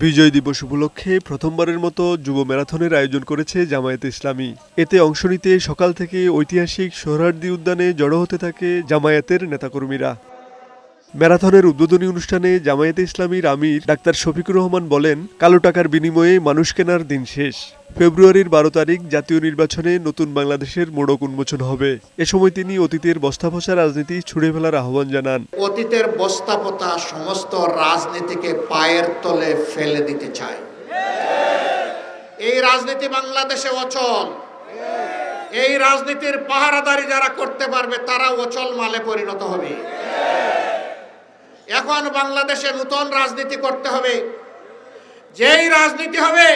বিজয় দিবস উপলক্ষে প্রথমবারের মতো যুব ম্যারাথনের আয়োজন করেছে জামায়াতে ইসলামী। এতে অংশ নিতে সকাল থেকে ঐতিহাসিক সোহরাওয়ার্দী উদ্যানে জড়ো হতে থাকে জামায়াতের নেতাকর্মীরা। ম্যারাথনের উদ্বোধনী অনুষ্ঠানে জামায়াতে ইসলামীর আমির ডাক্তার শফিকুর রহমান বলেন, কালো টাকার বিনিময়ে মানুষ কেনার দিন শেষ। ফেব্রুয়ারির ১২ তারিখ জাতীয় নির্বাচনে নতুন বাংলাদেশের মোড়ক উন্মোচন হবে। এ সময় তিনি অতীতের বস্তাপচা রাজনীতি ছুড়ে ফেলার আহ্বান জানান। অতীতের বস্তাপচা সমস্ত রাজনীতিকে পায়ের তলে ফেলে দিতে চাই। এই রাজনীতি বাংলাদেশে অচল। এই রাজনীতির পাহারাদারি যারা করতে পারবে তারা অচল মালে পরিণত হবে। এখন বাংলাদেশে নতুন রাজনীতি করতে হবে, যেই রাজনীতি হবে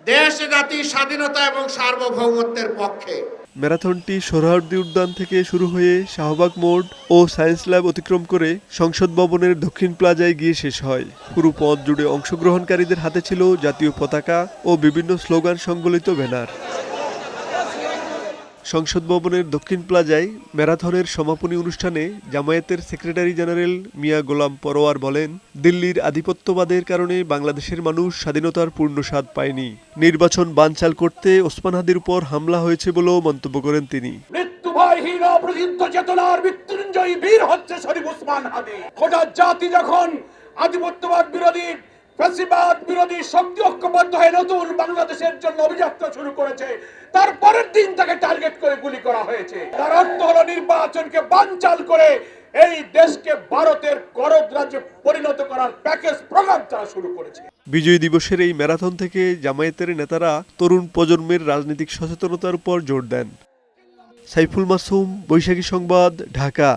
দেশ জাতির স্বাধীনতা এবং সার্বভৌমত্বের পক্ষে। ম্যারাথনটি সোহরাওয়ার্দী উদ্যান থেকে শুরু হয়ে শাহবাগ মোড় ও সায়েন্স ল্যাব অতিক্রম করে সংসদ ভবনের দক্ষিণ প্লাজায় গিয়ে শেষ হয়। পুরো পথ জুড়ে অংশগ্রহণকারীদের হাতে ছিল জাতীয় পতাকা ও বিভিন্ন স্লোগান সংবলিত ব্যানার। সংসদ ভবনের দক্ষিণ প্লাজায় ম্যারাথনের সমাপনী অনুষ্ঠানে জামায়াতের সেক্রেটারি জেনারেল মিয়া গোলাম পরোয়ার বলেন, দিল্লির আধিপত্যবাদের কারণে বাংলাদেশের মানুষ স্বাধীনতার পূর্ণ স্বাদ পায়নি। নির্বাচন বানচাল করতে ওসমান হাদির উপর হামলা হয়েছে বলেও মন্তব্য করেন তিনি। মৃত্যুভয়হীন অপ্রতিদ্ধ চেতনার মৃত্যুঞ্জয়ী বীর হচ্ছে শরীফ ওসমান হাদি। গোটা জাতি যখন আধিপত্যবাদ বিরোধী ফ্যাসিবাদ বিরোধী শক্তি ঐক্যবদ্ধ হয়ে নতুন বাংলাদেশের জন্য অভিযাত্রা শুরু করেছে, তার পরের দিন তাকে টার্গেট করে গুলি করা হয়েছে। তার অর্থ হলো নির্বাচনকে বানচাল করে এই দেশকে ভারতের করদ রাজ্যে পরিণত করার প্যাকেজ প্রোগ্রাম তারা শুরু করেছে। বিজয় দিবসের এই ম্যারাথন থেকে জামায়াতের নেতারা তরুণ প্রজন্মের রাজনৈতিক সচেতনতার উপর জোর দেন। সাইফুল মাসুম, বৈশাখী সংবাদ, ঢাকা।